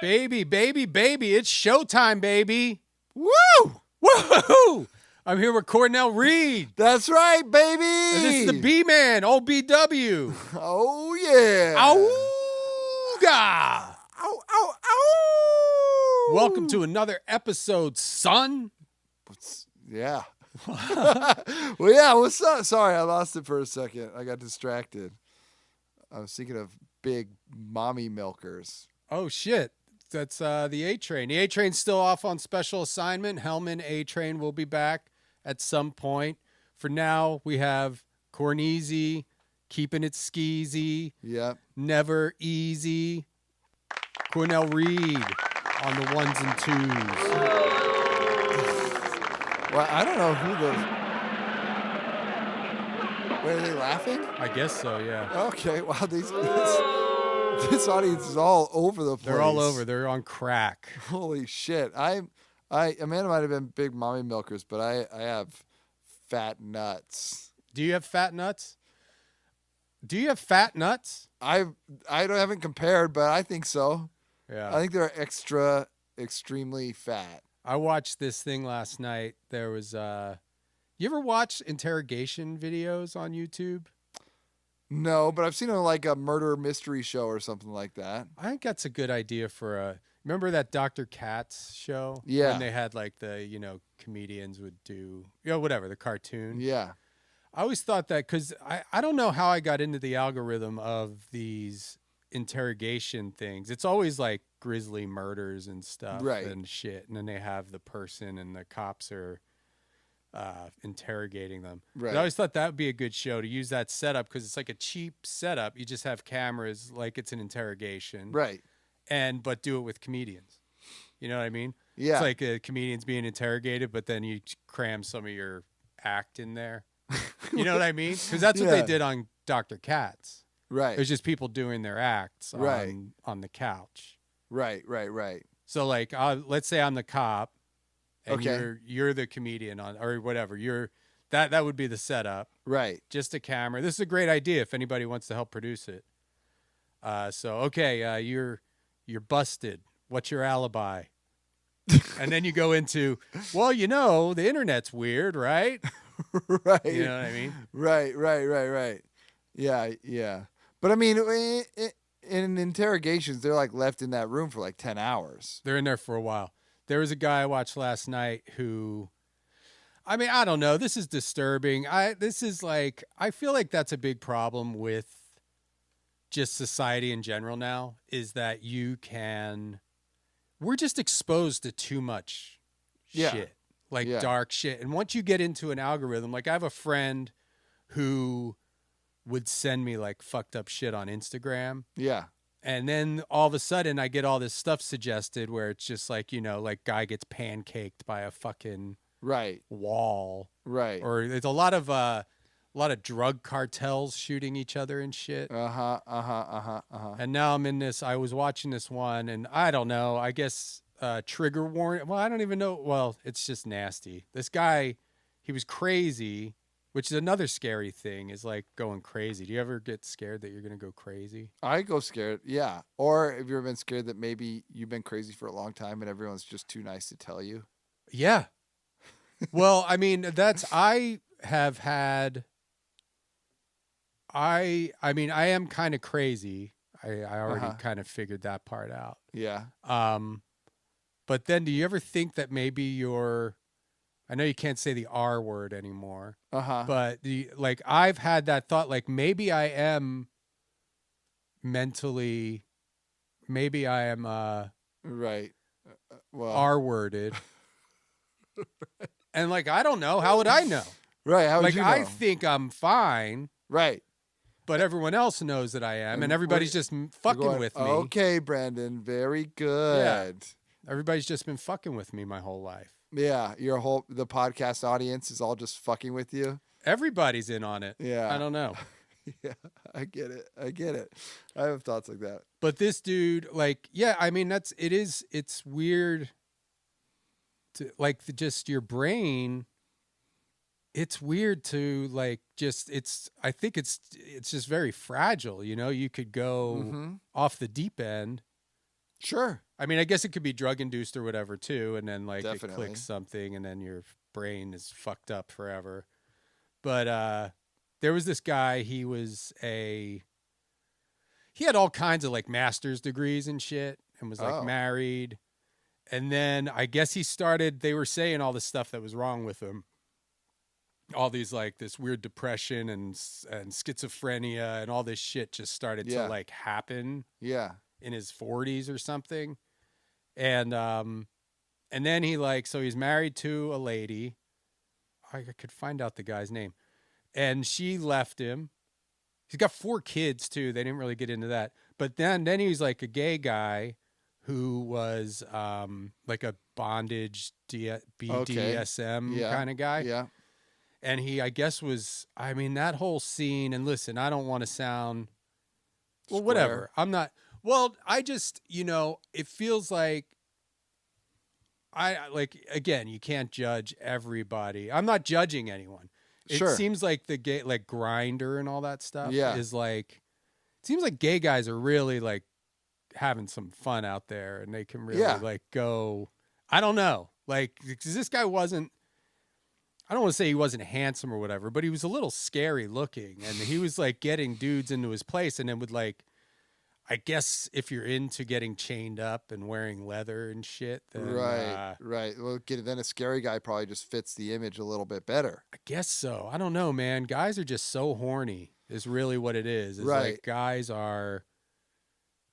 Baby, it's showtime, baby. Woo! Woohoo! I'm here with Cornell Reid. That's right, baby. And this is the B-Man, OBW. Oh, yeah. Auga! Ow, ow, ow. Welcome to another episode, son. Yeah. Well, yeah, what's up? Sorry, I lost it for a second. I got distracted. I was thinking of big mommy milkers. Oh, shit. That's the A-Train. The A-Train's still off on special assignment. Hellman A-Train will be back at some point. For now, we have Corneasy, keeping it skeezy. Yep. Never easy. Cornell Reid on the ones and twos. Well, I don't know who those... Wait, are they laughing? I guess so, yeah. Okay, wow, this audience is all over the place. They're all over. They're on crack. Holy shit. Amanda might have been big mommy milkers, but I have fat nuts. Do you have fat nuts? Do you have fat nuts? I haven't compared, but I think so. Yeah. I think they're extremely fat. I watched this thing last night. There was you ever watch interrogation videos on YouTube? No, but I've seen it on like a murder mystery show or something like that. I think that's a good idea for a... Remember that Dr. Katz show? Yeah. When they had like the, comedians would do, whatever, the cartoon. Yeah. I always thought that because I don't know how I got into the algorithm of these interrogation things. It's always like grisly murders and stuff and shit. And then they have the person and the cops are interrogating them. Right. But I always thought that would be a good show to use that setup because it's like a cheap setup. You just have cameras like it's an interrogation. Right. But do it with comedians. You know what I mean? Yeah. It's like a comedian's being interrogated, but then you cram some of your act in there. You know what I mean? Because that's what they did on Dr. Katz. Right. It was just people doing their acts on the couch. Right. So like, let's say I'm the cop, and Okay. you're the comedian or whatever. That would be the setup. Right. Just a camera. This is a great idea if anybody wants to help produce it. You're busted. What's your alibi? And then you go into, well, the internet's weird, right? Right. You know what I mean? Right. Yeah. But I mean, in interrogations, they're like left in that room for like 10 hours. They're in there for a while. There was a guy I watched last night who, I mean, I don't know. This is disturbing. I feel like that's a big problem with just society in general now is that we're just exposed to too much shit, dark shit. And once you get into an algorithm, like I have a friend who would send me like fucked up shit on Instagram. Yeah. And then all of a sudden I get all this stuff suggested where it's just like, like guy gets pancaked by a fucking wall. Right. Or there's a lot of drug cartels shooting each other and shit. And now I was watching this one and I don't know, I guess trigger warning. Well, I don't even know. Well, it's just nasty. This guy, he was crazy, which is another scary thing is like going crazy. Do you ever get scared that you're going to go crazy? I go scared. Yeah. Or have you ever been scared that maybe you've been crazy for a long time and everyone's just too nice to tell you? Yeah. Well, I mean, I am kind of crazy. I already kind of figured that part out. Yeah. But then do you ever think that maybe I know you can't say the R word anymore, but I've had that thought, like maybe I am mentally, maybe I am, R-worded. And like, I don't know. How would I know? Right. How would you know? I think I'm fine. Right. But everyone else knows that I am, and everybody's just fucking with me. Okay, Brandon, very good. Yeah. Everybody's just been fucking with me my whole life. Yeah, the podcast audience is all just fucking with you. Everybody's in on it. Yeah. I don't know. Yeah, I get it. I have thoughts like that. But this dude, I mean, it's weird to just your brain. It's weird to I think it's just very fragile. You could go off the deep end. Sure. I mean, I guess it could be drug induced or whatever too, and then like Definitely. it clicks something, and then your brain is fucked up forever. But there was this guy. He had all kinds of like master's degrees and shit, and was like married. And then I guess they were saying all the stuff that was wrong with him. All these like this weird depression and schizophrenia and all this shit just started to like happen. Yeah. In his 40s or something. And then he's married to a lady. I could find out the guy's name. And she left him. He's got 4 kids too. They didn't really get into that. But then he was like a gay guy who was like a bondage BDSM kind of guy. Yeah. And he, I guess, that whole scene. And listen, I don't want to sound, well, whatever. I'm not. Well, I just, it feels like again, you can't judge everybody. I'm not judging anyone. It seems like the gay, like Grindr and all that stuff is like, it seems like gay guys are really like having some fun out there, and they can really like go, I don't know. Like, 'cause this guy wasn't, I don't want to say he wasn't handsome or whatever, but he was a little scary looking, and he was like getting dudes into his place, and then would like, I guess if you're into getting chained up and wearing leather and shit, then right. Well, then a scary guy probably just fits the image a little bit better. I guess so. I don't know, man. Guys are just so horny. Is really what it is. It's like guys are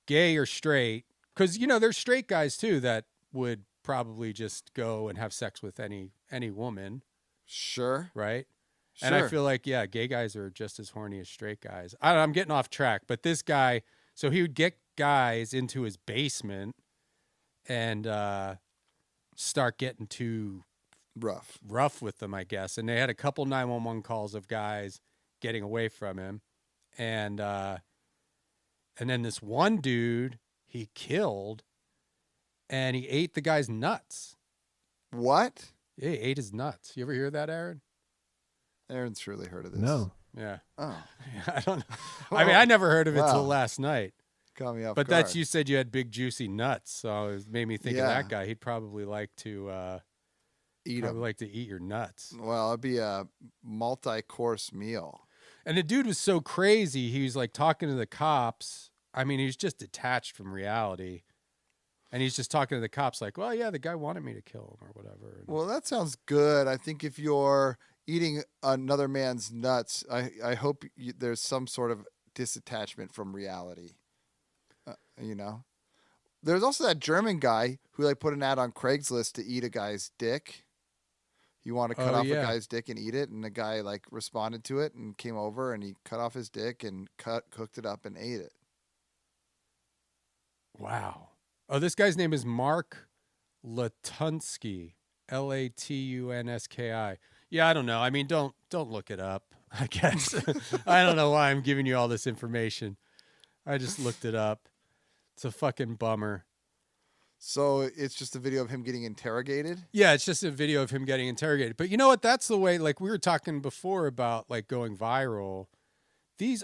gay or straight, because there's straight guys too that would probably just go and have sex with any woman. Sure. Right. Sure. And I feel like gay guys are just as horny as straight guys. I'm getting off track, but this guy. So he would get guys into his basement and start getting too rough with them, I guess. And they had a couple 911 calls of guys getting away from him. And then this one dude he killed, and he ate the guy's nuts. What? Yeah, he ate his nuts. You ever hear that, Aaron? Aaron's surely heard of this. No. Yeah. Oh. I don't know. I mean, I never heard of it till last night. Caught me off But guard. you said you had big juicy nuts, so it made me think of that guy. He'd probably like to eat your nuts. Well, it'd be a multi-course meal. And the dude was so crazy. He was like talking to the cops. I mean, he was just detached from reality. And he's just talking to the cops like, well, yeah, the guy wanted me to kill him or whatever. And well, that sounds good. I think if you're eating another man's nuts, I hope there's some sort of disattachment from reality. There's also that German guy who like put an ad on Craigslist to eat a guy's dick. You want to cut off a guy's dick and eat it, and the guy like responded to it and came over and he cut off his dick and cooked it up and ate it. Wow. Oh, this guy's name is Mark Latunsky, Latunski. Yeah, I don't know. I mean, don't look it up, I guess. I don't know why I'm giving you all this information. I just looked it up. It's a fucking bummer. So it's just a video of him getting interrogated? Yeah, it's just a video of him getting interrogated. But you know what? That's the way, like we were talking before about like going viral.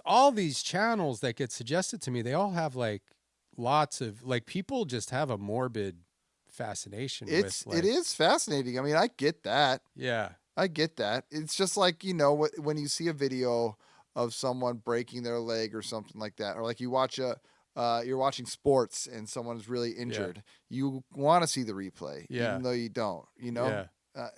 All these channels that get suggested to me, they all have like lots of, like, people just have a morbid fascination with. Like, it is fascinating. I mean, I get that. Yeah. I get that. It's just like, when you see a video of someone breaking their leg or something like that, or like you watch you're watching sports and someone's really injured. Yeah. You want to see the replay, even though you don't. Yeah.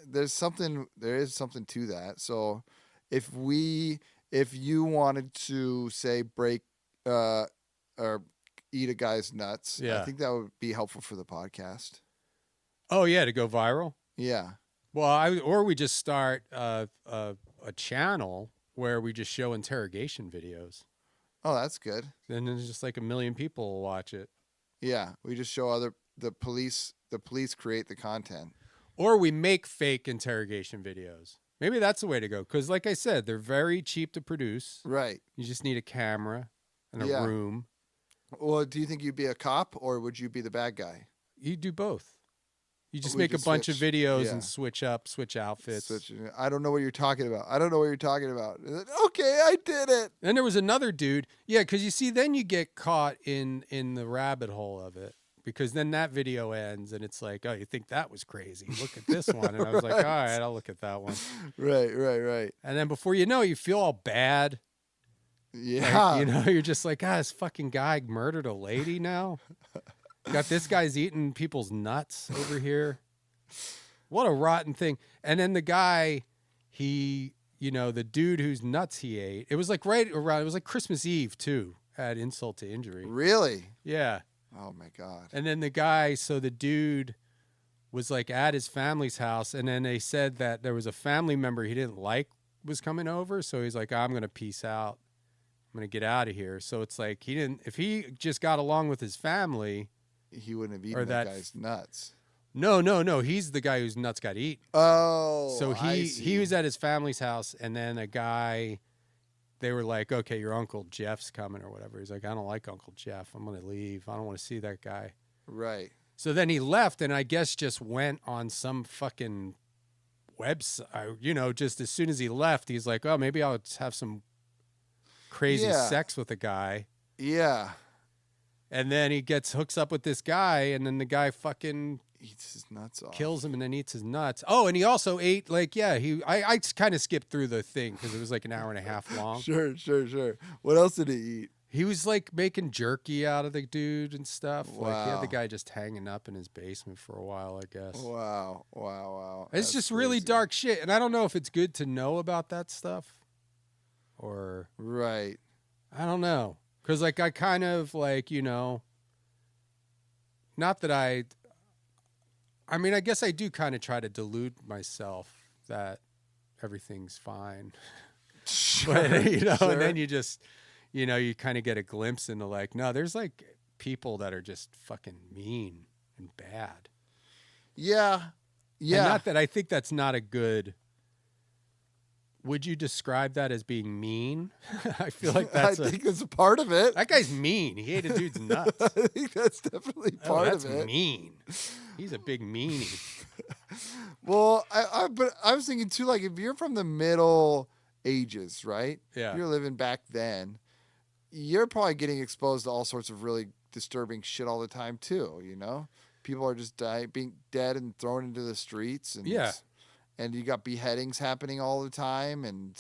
There is something to that. So if you wanted to say break or eat a guy's nuts, I think that would be helpful for the podcast. Oh yeah, to go viral. Yeah. Well, or we just start a channel where we just show interrogation videos. Oh, that's good. Then there's just like 1 million people will watch it. Yeah, we just show the police create the content. Or we make fake interrogation videos. Maybe that's the way to go. Because like I said, they're very cheap to produce. Right. You just need a camera and a room. Well, do you think you'd be a cop or would you be the bad guy? You do both. You just make a bunch of videos and switch outfits. I don't know what you're talking about. Okay, I did it. Then there was another dude. Yeah, because you see, then you get caught in the rabbit hole of it. because then that video ends and it's like, oh, you think that was crazy? Look at this one. And I was like, all right, I'll look at that one. Right. And then before you know, you feel all bad. Yeah. Like, you're just like, this fucking guy murdered a lady now. Got this guy's eating people's nuts over here. What a rotten thing. And then the guy, the dude whose nuts he ate, it was like right around, it was like Christmas Eve too, add insult to injury. Really? Yeah. Oh my God. And then the dude was like at his family's house, and then they said that there was a family member he didn't like was coming over. So he's like, I'm going to peace out. I'm going to get out of here. So it's like if he just got along with his family, he wouldn't have eaten that guy's nuts. No. He's the guy whose nuts got eaten. Oh, so he was at his family's house, and then a guy, they were like, okay, your Uncle Jeff's coming or whatever. He's like, I don't like Uncle Jeff. I'm going to leave. I don't want to see that guy. Right. So then he left, and I guess just went on some fucking website. Just as soon as he left, he's like, oh, maybe I'll have some crazy sex with a guy. Yeah. And then he hooks up with this guy, and then the guy fucking eats his nuts off. Kills him and then eats his nuts. Oh, and he also ate I kind of skipped through the thing because it was like an hour and a half long. Sure. What else did he eat? He was like making jerky out of the dude and stuff. Wow. Like he had the guy just hanging up in his basement for a while, I guess. Wow. It's just really dark shit. And I don't know if it's good to know about that stuff or. Right. I don't know. Because like I kind of like, not that I mean, I guess I do kind of try to delude myself that everything's fine. Sure, but, sure. And then you just, you kind of get a glimpse into like, no, there's like people that are just fucking mean and bad. Yeah. And not that I think that's not a good. Would you describe that as being mean? I feel like I think that's a part of it. That guy's mean. He ate a dude's nuts. I think that's definitely part of it. That's mean. He's a big meanie. Well, but I was thinking too, like if you're from the Middle Ages, right? Yeah. If you're living back then, you're probably getting exposed to all sorts of really disturbing shit all the time too. People are just being dead and thrown into the streets, and and you got beheadings happening all the time, and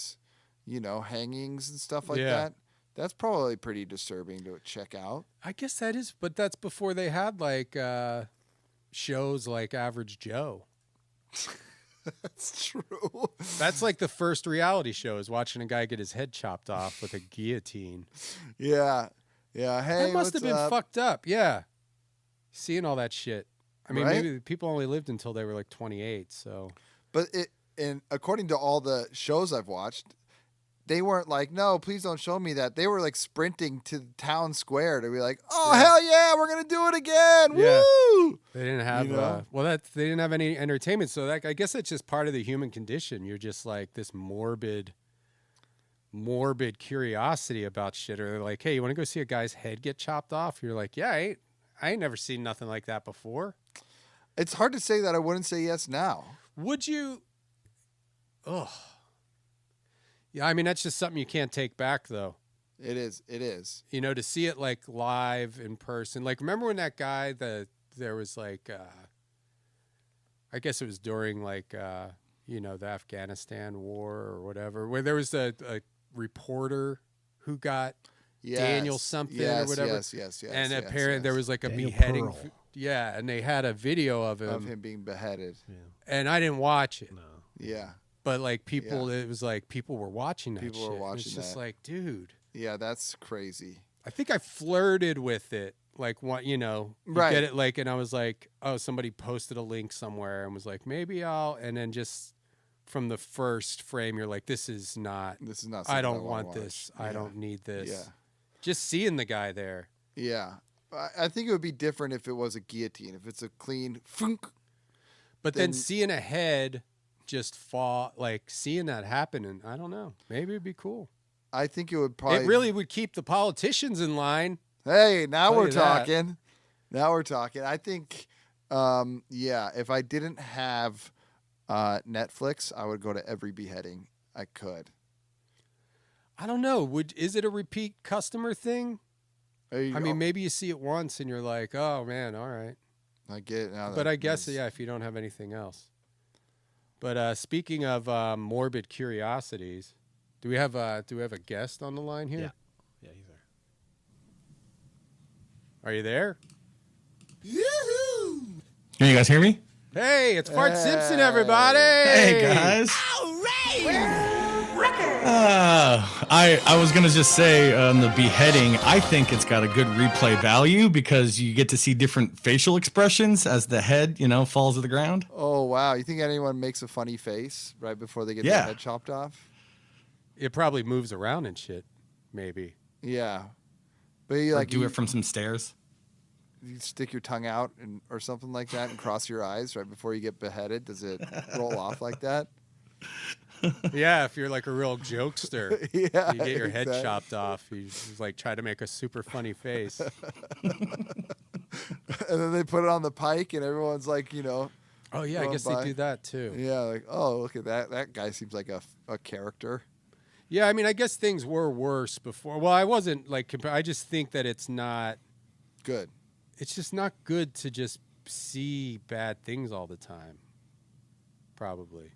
hangings and stuff like that. That's probably pretty disturbing to check out. I guess that is, but that's before they had like shows like Average Joe. That's true. That's like the first reality show is watching a guy get his head chopped off with a guillotine. Yeah. Hey, that must have been fucked up. Yeah. Seeing all that shit. I mean, maybe people only lived until they were like 28. So, but and according to all the shows I've watched, they weren't like, no, please don't show me that. They were like sprinting to the town square to be like, oh hell yeah, we're gonna do it again. Yeah. Woo! They didn't have they didn't have any entertainment. So that I guess that's just part of the human condition. You're just like this morbid curiosity about shit. Or they're like, hey, you want to go see a guy's head get chopped off? You're like, yeah, I ain't never seen nothing like that before. It's hard to say that I wouldn't say yes now. Would you? Ugh. Yeah, I mean, that's just something you can't take back, though. It is. To see it, like, live in person. Like, remember when that guy, there was, like, I guess it was during, like, the Afghanistan war or whatever, where there was a reporter who got Daniel something or whatever. Yes. And apparently there was, like, a Daniel beheading. Pearl. Yeah, and they had a video of him. Of him being beheaded. Yeah. And I didn't watch it. No. Yeah. But like people, it was like people were watching that. People were watching It's just like, dude. Yeah, that's crazy. I think I flirted with it, like what you right? Get it, like, and I was like, oh, somebody posted a link somewhere and was like, maybe I'll, and then just from the first frame, you're like, this is not. I don't want this. Yeah. I don't need this. Yeah. Just seeing the guy there. Yeah, I think it would be different if it was a guillotine. If it's a clean funk. But then seeing a head just fall, like seeing that happen, and I don't know, maybe it'd be cool. I think it would probably. It really would keep the politicians in line. Hey, now we're talking. Now we're talking. I think, if I didn't have Netflix, I would go to every beheading I could. I don't know. Is it a repeat customer thing? I mean, maybe you see it once and you're like, oh man, all right. I get it now. But I guess, yeah, if you don't have anything else. But speaking of morbid curiosities, do we have a guest on the line here? Yeah, he's there. Are you there? Yoo-hoo! Can you guys hear me? Hey, it's Fart Simpson, everybody. Hey guys. All right. I was gonna just say on the beheading, I think it's got a good replay value because you get to see different facial expressions as the head, falls to the ground. Oh wow! You think anyone makes a funny face right before they get their head chopped off? It probably moves around and shit, maybe. Yeah, but you do it from some stairs. You stick your tongue out or something like that and cross your eyes right before you get beheaded. Does it roll off like that? Yeah, if you're like a real jokester, yeah, you get your head chopped off. You just like try to make a super funny face. And then they put it on the pike and everyone's like, Oh yeah, I guess they do that too. Yeah, like, oh, look at that. That guy seems like a character. Yeah, I mean, I guess things were worse before. Well, I wasn't like, I just think that it's not good. It's just not good to just see bad things all the time. Probably.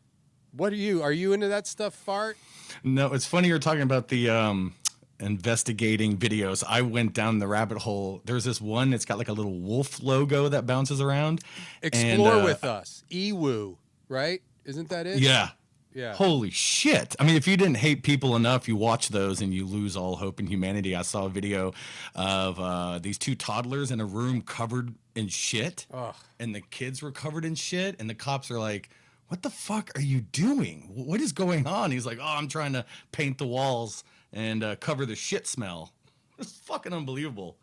What are you into that stuff, Fart? No, it's funny you're talking about the investigating videos. I went down the rabbit hole. There's this one, it's got like a little wolf logo that bounces around. Explore with us. Ewu, right? Isn't that it? Yeah. Yeah. Holy shit. I mean, if you didn't hate people enough, you watch those and you lose all hope in humanity. I saw a video of these two toddlers in a room covered in shit. Ugh. And the kids were covered in shit. And the cops are like, what the fuck are you doing? What is going on? He's like, oh, I'm trying to paint the walls and cover the shit smell. It's fucking unbelievable.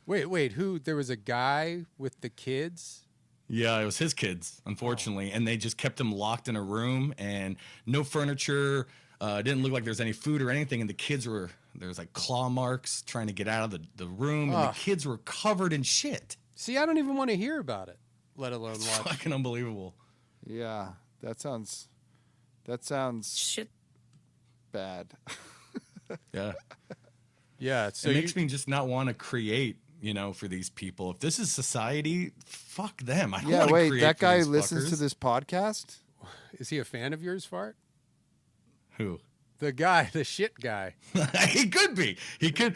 Wait, who? There was a guy with the kids? Yeah, it was his kids, unfortunately. And they just kept him locked in a room and no furniture. Didn't look like there was any food or anything. And the kids there was like claw marks trying to get out of the room. And the kids were covered in shit. See, I don't even want to hear about it, let alone watch. It's fucking unbelievable. Yeah. That sounds shit bad. Yeah. Yeah. So it makes me just not want to create, for these people. If this is society, fuck them. I don't want to create that guy for these listens fuckers. to this podcast? Is he a fan of yours, Fart? Who? The guy, the shit guy. He could be. He could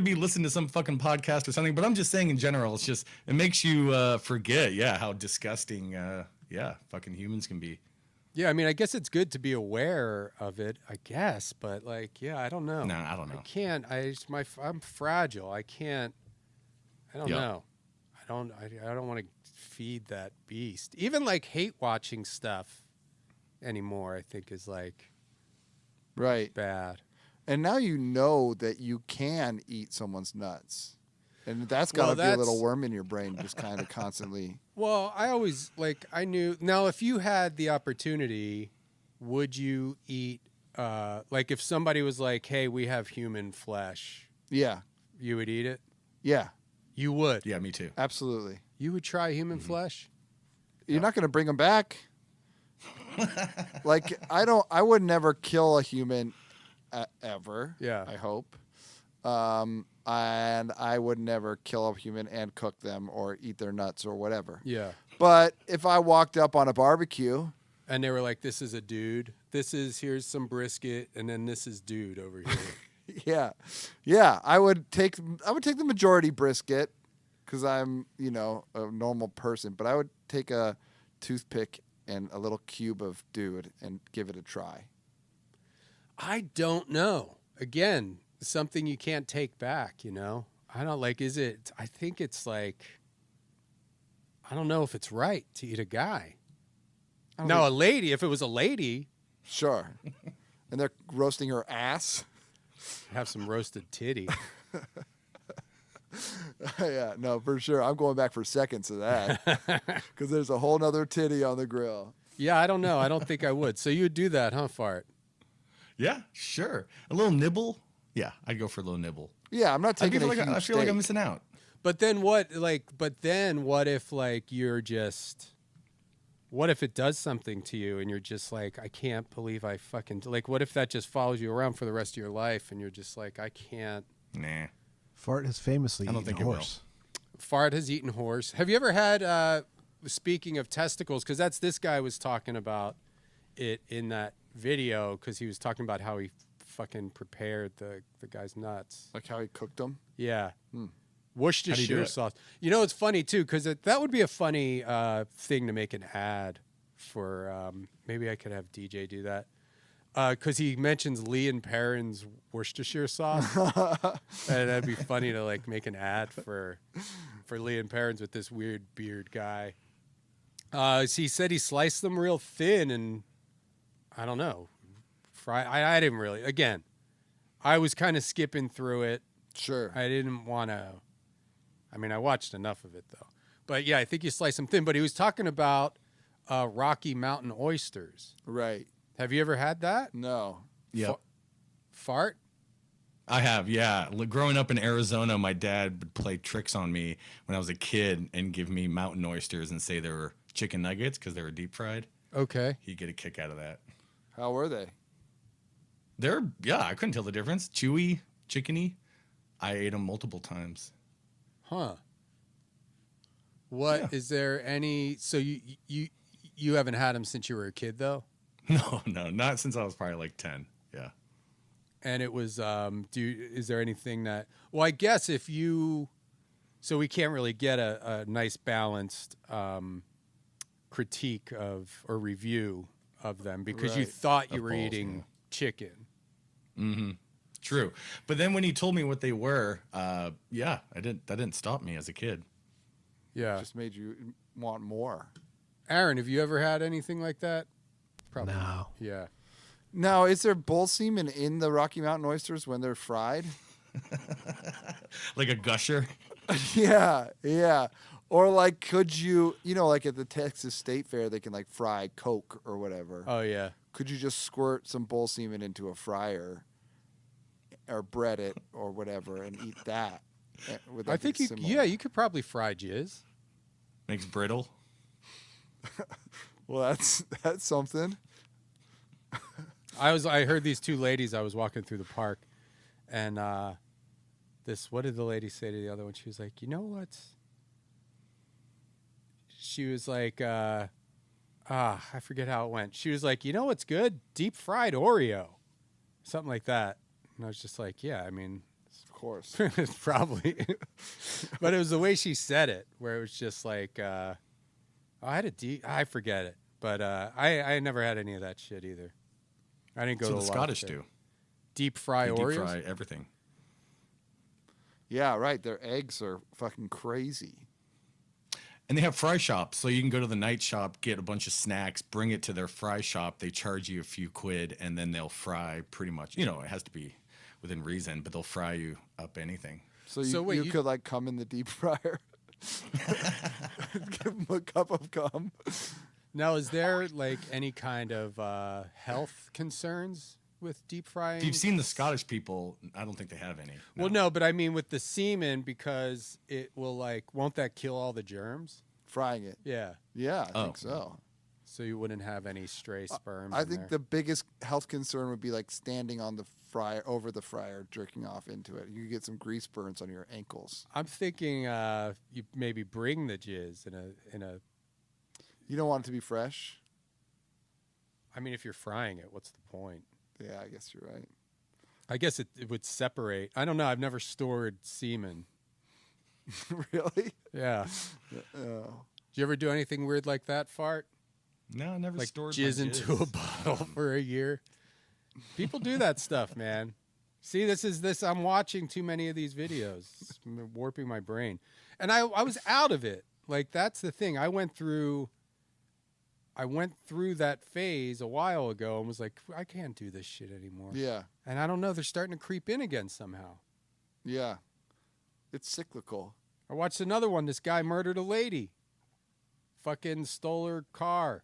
be listening to some fucking podcast or something. But I'm just saying in general, it makes you forget, how disgusting, fucking humans can be. Yeah, I mean, I guess it's good to be aware of it, I guess. But like, yeah, I don't know. No, I don't know. I can't. I'm fragile. I can't. I don't know. I don't want to feed that beast. Even like hate watching stuff anymore, I think is like. Right. Bad. And now you know that you can eat someone's nuts. And that's got to be a little worm in your brain just kind of constantly. Well, I knew. Now, if you had the opportunity, would you eat, like if somebody was like, hey, we have human flesh. Yeah. You would eat it? Yeah. You would? Yeah, me too. Absolutely. You would try human flesh? You're not going to bring them back. Like, I would never kill a human ever. Yeah. I hope. And I would never kill a human and cook them or eat their nuts or whatever. Yeah. But if I walked up on a barbecue. And they were like, this is a dude. Here's some brisket. And then this is dude over here. Yeah. Yeah. I would take the majority brisket because I'm, a normal person. But I would take a toothpick and a little cube of dude and give it a try. I don't know. Again, something you can't take back, I don't like, I think it's like, I don't know if it's right to eat a guy. Now, a lady, if it was a lady. Sure. And they're roasting her ass. Have some roasted titty. Yeah, no, for sure. I'm going back for seconds of that because there's a whole nother titty on the grill. Yeah, I don't know. I don't think I would. So you would do that, huh, Fart? Yeah, sure. A little nibble. Yeah, I'd go for a little nibble. Yeah, I'm not taking I feel like I'm missing out. But then what if like you're just, what if it does something to you and you're just like, I can't believe I fucking, like, what if that just follows you around for the rest of your life and you're just like, I can't. Nah. Fart has famously I don't eaten think a it will. horse. Fart has eaten horse. Have you ever had, speaking of testicles, because this guy was talking about it in that video, because he was talking about how he fucking prepared the guy's nuts. Like how he cooked them? Yeah. How do you do Worcestershire it? sauce. You know, it's funny, too, because that would be a funny thing to make an ad for. Maybe I could have DJ do that. Because he mentions Lee and Perrin's Worcestershire sauce. And that'd be funny to, like, make an ad for Lee and Perrin's with this weird beard guy. So he said he sliced them real thin and, I don't know, I didn't really. Again, I was kind of skipping through it. Sure. I didn't want to. I mean, I watched enough of it, though. But, yeah, I think you slice them thin. But he was talking about Rocky Mountain oysters. Right. Have you ever had that? No. Yeah. Fart? I have, yeah. Growing up in Arizona, my dad would play tricks on me when I was a kid and give me mountain oysters and say they were chicken nuggets because they were deep fried. Okay. He'd get a kick out of that. How were they? I couldn't tell the difference. Chewy, chickeny. I ate them multiple times. Huh. What is there any? So you haven't had them since you were a kid, though? No, not since I was probably like 10. Yeah. And it was. Is there anything that? Well, I guess if you. So we can't really get a nice balanced critique of or review of them because you Right. thought you Of were balls, eating chicken. Mm-hmm. True. But then when he told me what they were, that didn't stop me as a kid. Yeah. Just made you want more. Aaron, have you ever had anything like that? Probably. No. Yeah. Now, is there bull semen in the Rocky Mountain oysters when they're fried? Like a gusher. Yeah. Or like, could you, like at the Texas State Fair, they can like fry Coke or whatever. Oh yeah. Could you just squirt some bull semen into a fryer or bread it or whatever and eat that? Would that I think be you. similar? Yeah, you could probably fry jizz. Makes brittle. Well, that's something. I heard these two ladies. I was walking through the park, and what did the lady say to the other one? She was like, "You know what?" She was like, I forget how it went. She was like, "You know what's good? Deep fried Oreo," something like that. And I was just like, "Yeah, I mean, Of course. it's probably," but it was the way she said it, where it was just like, I forget it, but I never had any of that shit either. I didn't go So to the a lot Scottish of do. deep fry They Oreos. deep fry everything. Yeah, right. Their eggs are fucking crazy. And they have fry shops, so you can go to the night shop, get a bunch of snacks, bring it to their fry shop. They charge you a few quid, and then they'll fry pretty much. It has to be within reason, but they'll fry you up anything. So So wait, you you- could like come in the deep fryer. Give them a cup of cum. Now, is there like any kind of health concerns with deep frying? If you've seen the Scottish people, I don't think they have any. Well, no, but I mean with the semen, because it will won't that kill all the germs? Frying it. Yeah. Yeah, I think Oh. so. So you wouldn't have any stray sperm. I in think there. the biggest health concern would be like standing on the fryer, over the fryer, jerking off into it. You could get some grease burns on your ankles. I'm thinking you maybe bring the jizz in a. You don't want it to be fresh? I mean, if you're frying it, what's the point? Yeah, I guess you're right. I guess it would separate. I don't know. I've never stored semen. Really? Yeah. Oh. Did you ever do anything weird like that, Fart? No, I never Like stored my jizz into a bottle for a year? People do that stuff, man. See, this. I'm watching too many of these videos. It's warping my brain. And I was out of it. Like, that's the thing. I went through that phase a while ago and was like, I can't do this shit anymore. Yeah. And I don't know. They're starting to creep in again somehow. Yeah. It's cyclical. I watched another one. This guy murdered a lady. Fucking stole her car.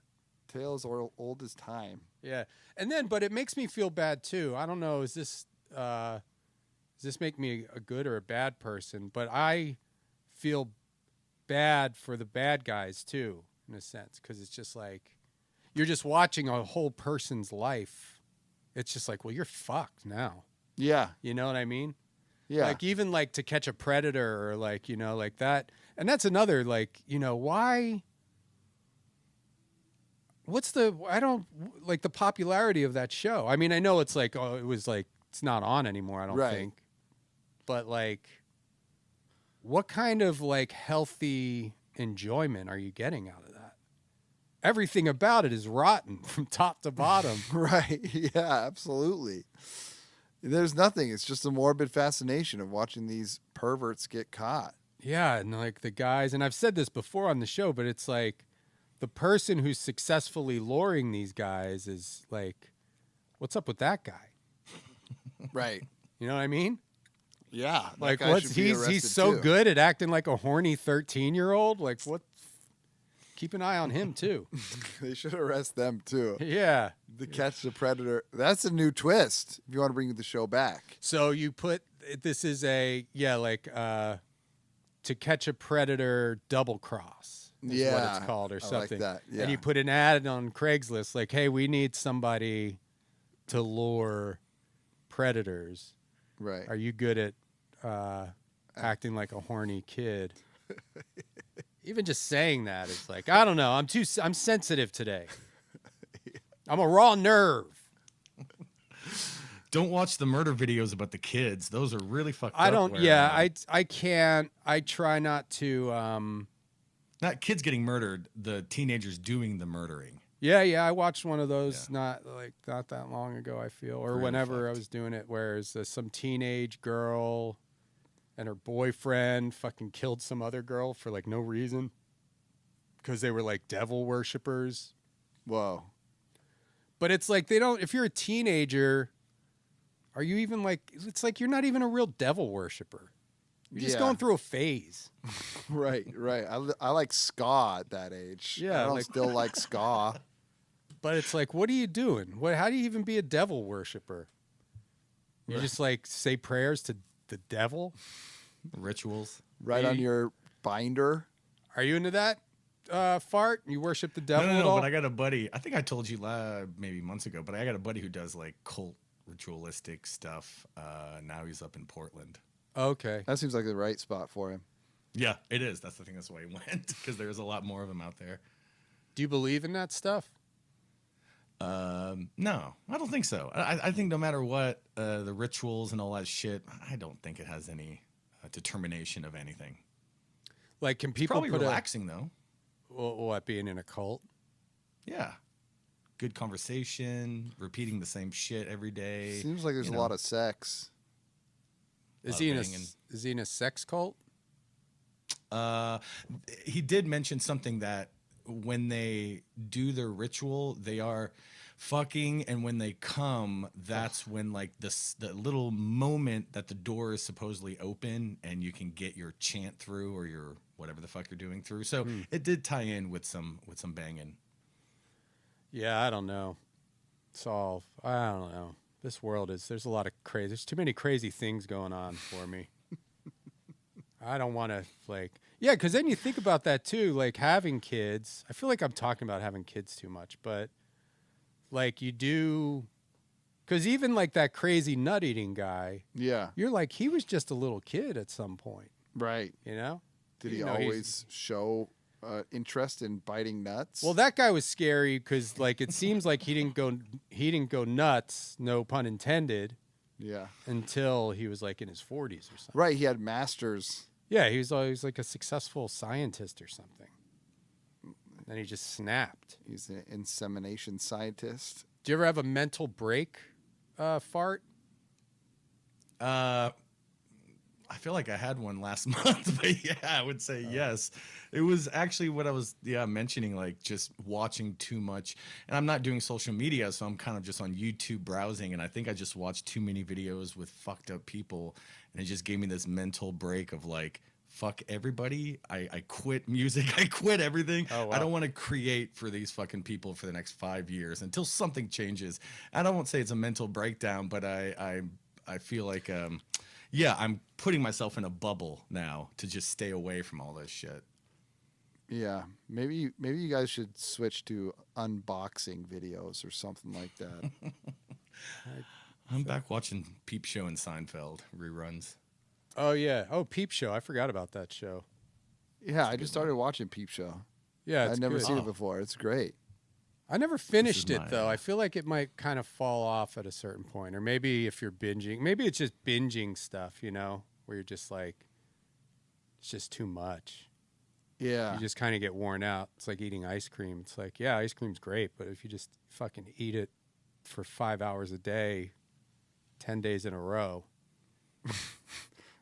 Tales are old as time. Yeah. And then, but it makes me feel bad too. I don't know. Does this make me a good or a bad person? But I feel bad for the bad guys too, in a sense. Because it's just like, you're just watching a whole person's life. It's just like, well, you're fucked now. Yeah. You know what I mean? Yeah. Like even like To Catch a Predator or like, you know, like that. And that's another like, you know, why what's the I don't like the popularity of that show. I mean, I know it's like oh, it was like it's not on anymore, I don't Right. think. But like what kind of like healthy enjoyment are you getting out of that? Everything about it is rotten from top to bottom. Right. Yeah, absolutely. There's nothing. It's just a morbid fascination of watching these perverts get caught. Yeah, and like the guys, and I've said this before on the show, but it's like the person who's successfully luring these guys is like, what's up with that guy? Right. You know what I mean? Yeah. Like what's he's so good at acting like a horny 13-year-old? Like what keep an eye on him too. They should arrest them too. Yeah. To Catch the Predator. That's a new twist if you want to bring the show back. So you put this is a To Catch a Predator double cross. Is what it's called or something. I like that. Yeah. And you put an ad on Craigslist like, hey, we need somebody to lure predators. Right. Are you good at acting like a horny kid? Even just saying that is like, I don't know. I'm sensitive today. I'm a raw nerve. Don't watch the murder videos about the kids. Those are really fucked up. I can't. I try not to. Not kids getting murdered, the teenagers doing the murdering. Yeah. I watched one of those not that long ago, I feel, or Really whenever I fucked. was doing it, where it's some teenage girl and her boyfriend fucking killed some other girl for like no reason because they were like devil worshippers. Whoa. But it's like they don't. If you're a teenager, are you even like? It's like you're not even a real devil worshiper. You're just going through a phase. Right. I like ska at that age. Yeah, I don't still like ska. But it's like, what are you doing? How do you even be a devil worshiper? You just like say prayers to the devil? Rituals. Right on your binder. Are you into that, Fart? You worship the devil at No, all? but I got a buddy. I think I told you maybe months ago, but I got a buddy who does like cult ritualistic stuff. Now he's up in Portland. Okay. That seems like the right spot for him. Yeah, it is. That's the thing. That's why he went, because there's a lot more of them out there. Do you believe in that stuff? No, I don't think so. I think no matter what, the rituals and all that shit, I don't think it has any determination of anything. Like, can It's people probably put relaxing though. what being in a cult? Yeah. Good conversation, repeating the same shit every day. Seems like there's a lot of sex. Is he in a sex cult? He did mention something that when they do their ritual, they are fucking, and when they come, that's when like the little moment that the door is supposedly open and you can get your chant through or your whatever the fuck you're doing through. So it did tie in with some banging. Yeah, I don't know. I don't know. This world there's a lot of crazy. There's too many crazy things going on for me. I don't want to because then you think about that too, like having kids. I feel like I'm talking about having kids too much, but like you do, because even like that crazy nut eating guy, Yeah. you're like, he was just a little kid at some point, Right. you know? Did he You know, always show interest in biting nuts? Well, that guy was scary because like it seems like he didn't go nuts, no pun intended, yeah. until he was like in his 40s or something. Right. He had masters. Yeah, he was always like a successful scientist or something. Then he just snapped. He's an insemination scientist. Do you ever have a mental break, Fart? I feel like I had one last month, but yeah, I would say yes. It was actually what I was mentioning, like just watching too much. And I'm not doing social media, so I'm kind of just on YouTube browsing, and I think I just watched too many videos with fucked up people, and it just gave me this mental break of like, fuck everybody. I quit music. I quit everything. Oh, wow. I don't want to create for these fucking people for the next 5 years until something changes. And I won't say it's a mental breakdown, but I feel like I'm putting myself in a bubble now to just stay away from all this shit. Yeah. Maybe you guys should switch to unboxing videos or something like that. I'm back watching Peep Show and Seinfeld reruns. Oh yeah. Oh, Peep Show. I forgot about that show. Yeah, I just started watching Peep Show. Yeah, I'd never good. seen it before. It's great. I never finished it though. I feel like it might kind of fall off at a certain point, or maybe if you're binging, maybe it's just binging stuff, you know, where you're just like, it's just too much. Yeah. You just kind of get worn out. It's like eating ice cream. It's like, yeah, ice cream's great, but if you just fucking eat it for 5 hours a day, 10 days in a row.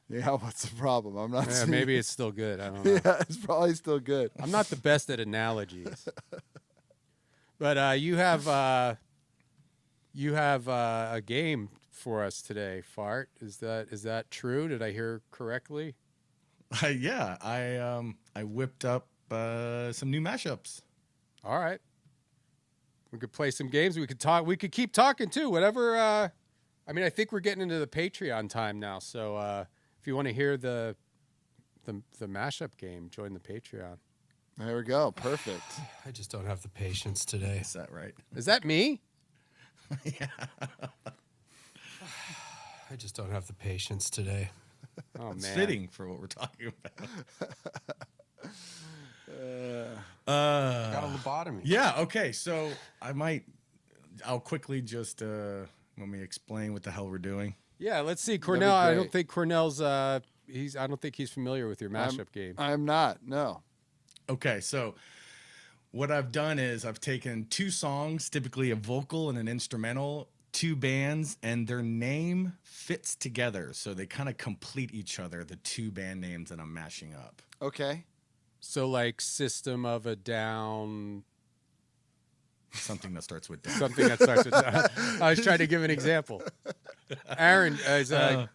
Yeah, what's the problem? I'm not. Yeah, maybe it's still good. I don't know. Yeah, it's probably still good. I'm not the best at analogies. But you have a game for us today, Fart. Is that true? Did I hear correctly? Yeah, I whipped up some new mashups. All right. We could play some games. We could talk. We could keep talking too. Whatever. I mean, I think we're getting into the Patreon time now. So if you want to hear the mashup game, join the Patreon. There we go. Perfect. I just don't have the patience today. Is that right? Is that me? Yeah. I just don't have the patience today. Oh It's man. fitting for what we're talking about. Got a lobotomy. Yeah, okay. So I'll quickly just let me explain what the hell we're doing. Yeah. Let's see, Cornell. I great. don't think Cornell's. I don't think he's familiar with your mashup game. I'm not. No. Okay, so what I've done is I've taken two songs, typically a vocal and an instrumental, two bands, and their name fits together. So they kind of complete each other, the two band names that I'm mashing up. Okay. So like System of a Down. Something that starts with down. Something that starts with. I was trying to give an example. Aaron,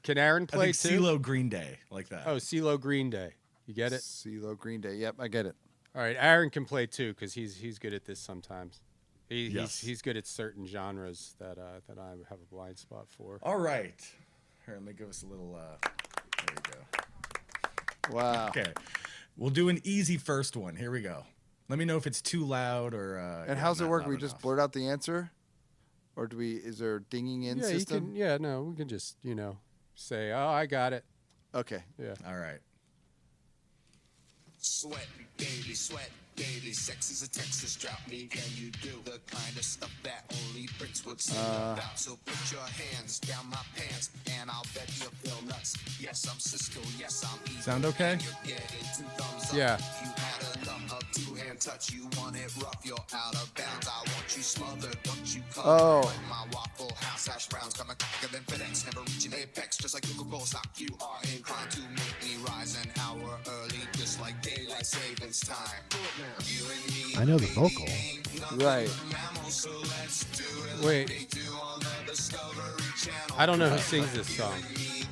can Aaron I play think too? CeeLo Green Day, like that. Oh, CeeLo Green Day. You get it? CeeLo Green Day. Yep, I get it. All right, Aaron can play too because he's good at this sometimes. Yes. He's good at certain genres that I have a blind spot for. All right. Here, let me give us a little. There we go. Wow. Okay, we'll do an easy first one. Here we go. Let me know if it's too loud or. And how's it not work? loud We just enough. blurt out the answer, or do we? Is there a dinging in Yeah, system? you can. Yeah, no, we can just say, oh, I got it. Okay. Yeah. All right. Sweat, baby, sex is a Texas drought. Me, can you do the kind of stuff that only bricks would sing about? So put your hands down my pants, and I'll bet you'll feel nuts. Yes, I'm Cisco, yes, I'm evil. Sound okay? You're getting 2 thumbs up. Yeah. If you had a thumb up, 2-hand touch, you want it rough, you're out of bounds. I want you smothered, want you covered. Oh. In my Waffle House, hash browns coming quicker than FedEx, never reaching apex, just like Coca-Cola stock. You are inclined to make me rise an hour early, just like daylight savings time. You and me, I know the vocal. Right. Wait. I don't know who sings this song.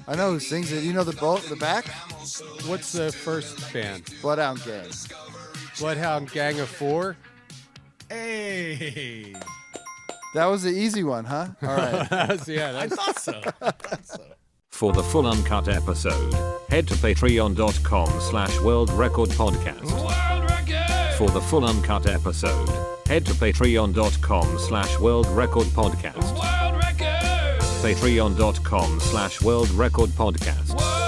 I know who sings it. You know the back? What's the first band? Bloodhound Gang. Bloodhound Gang of 4? Hey. That was the easy one, huh? All right. Yeah, I that's thought so. For the full uncut episode, head to patreon.com/worldrecordpodcast. For the full uncut episode, head to patreon.com/worldrecordpodcast. Patreon.com/worldrecordpodcast.